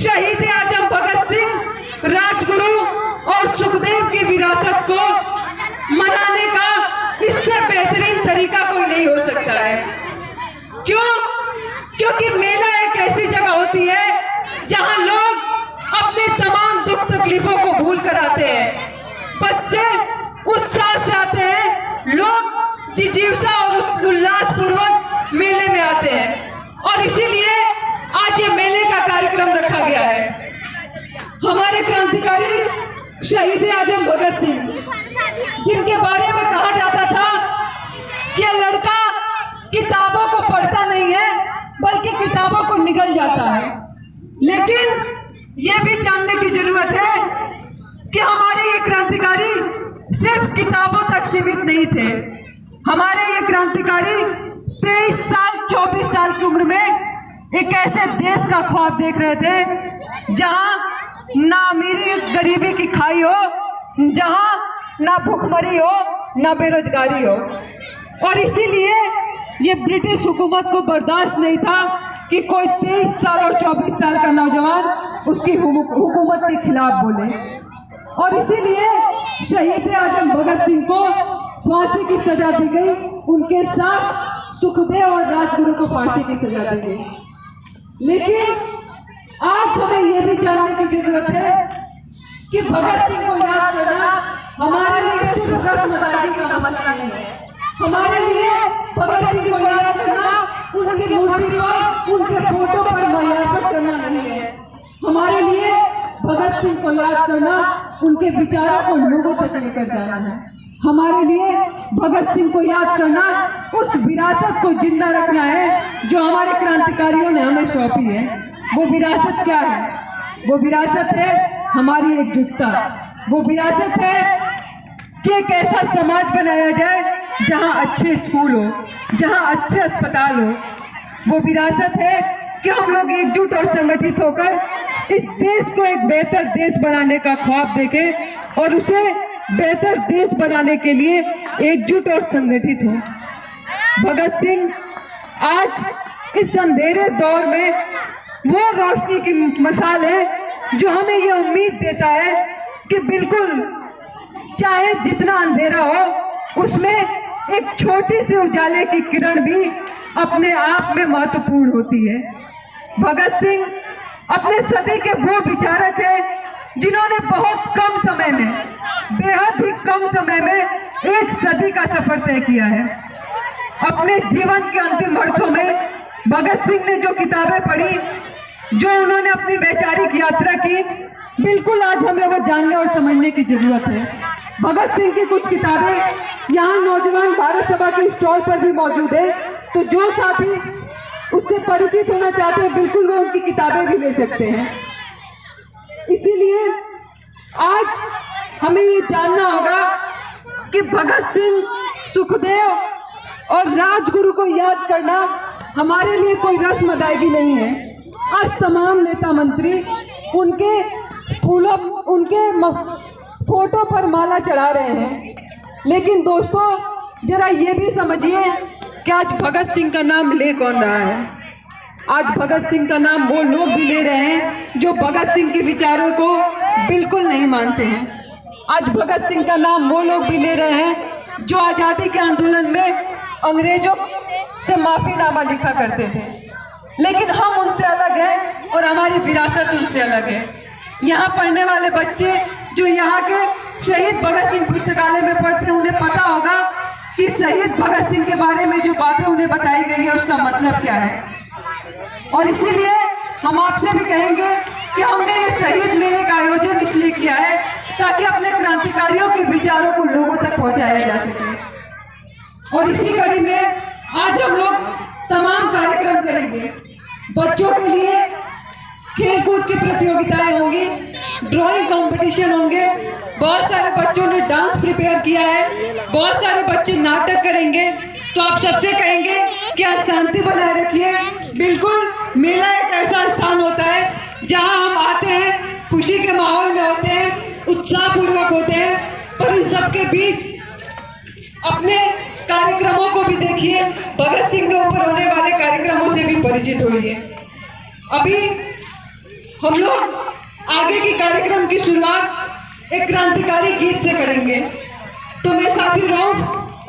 शहीद आजम भगत सिंह, राजगुरु और सुखदेव की विरासत को मनाने का इससे बेहतरीन तरीका कोई नहीं हो सकता है। क्यों? क्योंकि मेला एक ऐसी जगह होती है जहां लोग अपने तमाम दुख तकलीफों को भूल कर आते हैं। बच्चे उत्साह से आते हैं, लोग जिजीवसा और उल्लास पूर्वक मेले में आते हैं और इसीलिए आज ये मेले का कार्यक्रम रखा गया है। हमारे क्रांतिकारी शहीद आजम भगत सिंह, जिनके बारे में कहा जाता था कि यह लड़का किताबों को पढ़ता नहीं है बल्कि किताबों को निगल जाता है, लेकिन यह भी जानने की जरूरत है कि हमारे ये क्रांतिकारी सिर्फ किताबों तक सीमित नहीं थे। हमारे ये क्रांतिकारी 23 साल 24 साल की उम्र में एक ऐसे देश का ख्वाब देख रहे थे जहां ना अमीरी गरीबी की खाई हो, जहां ना भूखमरी हो, ना बेरोजगारी हो। और इसीलिए ये ब्रिटिश हुकूमत को बर्दाश्त नहीं था कि कोई 23 साल और 24 साल का नौजवान उसकी हुकूमत के खिलाफ बोले। और इसीलिए शहीद आजम भगत सिंह को फांसी की सजा दी गई, उनके साथ सुखदेव और राजगुरु को फांसी की सजा दी गई। लेकिन आज हमें यह भी जानने की जरूरत है कि भगत सिंह को याद करना हमारे लिए सिर्फ रस्म अदायगी का मसला नहीं है। हमारे लिए भगत सिंह को याद करना उनकी मूर्ति पर, उनके फोटो पर माल्यार्पण करना नहीं है। हमारे लिए भगत सिंह को याद करना उनके विचारों को लोगों तक लेकर जाना है। हमारे लिए भगत सिंह को याद करना उस विरासत को जिंदा रखना है जो हमारे क्रांतिकारियों ने हमें सौंपी है। वो विरासत क्या है? वो विरासत है हमारी एकजुटता। वो विरासत है कि एक ऐसा समाज बनाया जाए जहां अच्छे स्कूल हो, जहां अच्छे अस्पताल हो। वो विरासत है कि हम लोग एकजुट और संगठित होकर इस देश को एक बेहतर देश बनाने का ख्वाब देखें और उसे बेहतर देश बनाने के लिए एकजुट और संगठित हो। भगत सिंह आज इस अंधेरे दौर में वो रोशनी की मशाल है जो हमें ये उम्मीद देता है कि बिल्कुल चाहे जितना अंधेरा हो उसमें एक छोटी सी उजाले की किरण भी अपने आप में महत्वपूर्ण होती है। भगत सिंह अपने सदी के वो विचारक हैं जिन्होंने बहुत कम समय में, बेहद ही कम समय में एक सदी का सफर तय किया है। अपने जीवन के अंतिम वर्षों में भगत सिंह ने जो किताबें पढ़ी, जो उन्होंने अपनी वैचारिक यात्रा की, बिल्कुल आज हमें वो जानने और समझने की जरूरत है। भगत सिंह की कुछ किताबें यहाँ नौजवान भारत सभा के स्टॉल पर भी मौजूद है, तो जो साथी उससे परिचित होना चाहते हैं बिल्कुल वो उनकी किताबें भी ले सकते हैं। इसीलिए आज हमें ये जानना होगा कि भगत सिंह, सुखदेव और राजगुरु को याद करना हमारे लिए कोई रस्म अदायगी नहीं है। आज तमाम नेता मंत्री उनके फूलों, उनके फोटो पर माला चढ़ा रहे हैं, लेकिन दोस्तों जरा ये भी समझिए कि आज भगत सिंह का नाम ले कौन रहा है। आज भगत सिंह का नाम वो लोग भी ले रहे हैं जो भगत सिंह के विचारों को बिल्कुल नहीं मानते हैं। आज भगत सिंह का नाम वो लोग भी ले रहे हैं जो आजादी के आंदोलन में अंग्रेजों से माफीनामा लिखा करते थे, लेकिन हम उनसे अलग हैं और हमारी विरासत उनसे अलग है। यहाँ पढ़ने वाले बच्चे जो यहाँ के शहीद भगत सिंह पुस्तकालय में पढ़ते हैं, उन्हें पता होगा कि शहीद भगत सिंह के बारे में जो बातें उन्हें बताई गई है उसका मतलब क्या है। और इसीलिए हम आपसे भी कहेंगे कि हमने ये शहीद मेले का आयोजन इसलिए किया है ताकि अपने क्रांतिकारियों के विचारों को लोगों तक पहुंचाया जा सके। और इसी कड़ी में आज हम लोग तमाम कार्यक्रम करेंगे। बच्चों के लिए खेलकूद की प्रतियोगिताएं होंगी, ड्राइंग कंपटीशन होंगे, बहुत सारे बच्चों ने डांस प्रिपेयर किया है, बहुत सारे बच्चे नाटक करेंगे। तो आप सबसे कहेंगे कि आप शांति बनाए रखिए। बिल्कुल मेला एक ऐसा स्थान होता है जहां हम आते हैं, खुशी के माहौल में होते हैं, उत्साह पूर्वक होते हैं, पर इन सबके बीच अपने कार्यक्रमों को भी देखिए, भगत सिंह के ऊपर होने वाले कार्यक्रमों से भी परिचित होइए। अभी हम लोग आगे के कार्यक्रम की शुरुआत एक क्रांतिकारी गीत से करेंगे। तो मैं साथी राम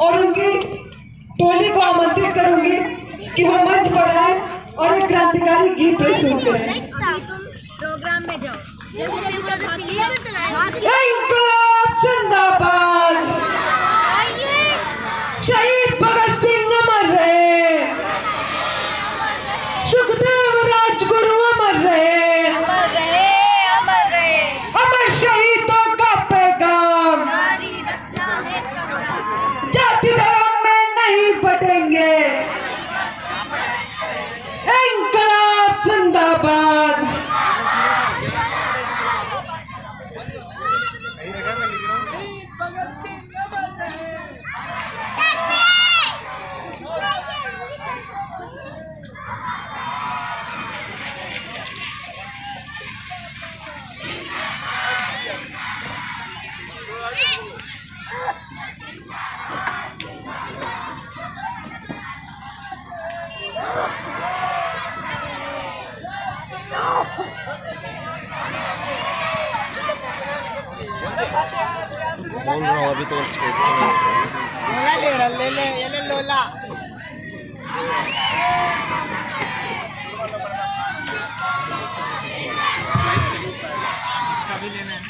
और उनकी टोली को आमंत्रित करूंगी कि वो मंच पर आए और एक क्रांतिकारी गीत प्रस्तुत करें। प्रोग्राम में जाओ, जल्दी से इंकलाब जिंदाबाद, शहीद भगत सिंह अमर रहे, सुखदेव राजगुरु अमर रहे, अमर रहे, अमर रहे, अमर शहीदों का पैगाम, जारी रखना है संग्राम, जाति धर्म में नहीं बटेंगे, इंकलाब जिंदाबाद। बोल रहा हूँ अभी तो स्टेज से ले लोला भी लेना है।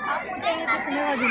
आप मुझे कितने बजे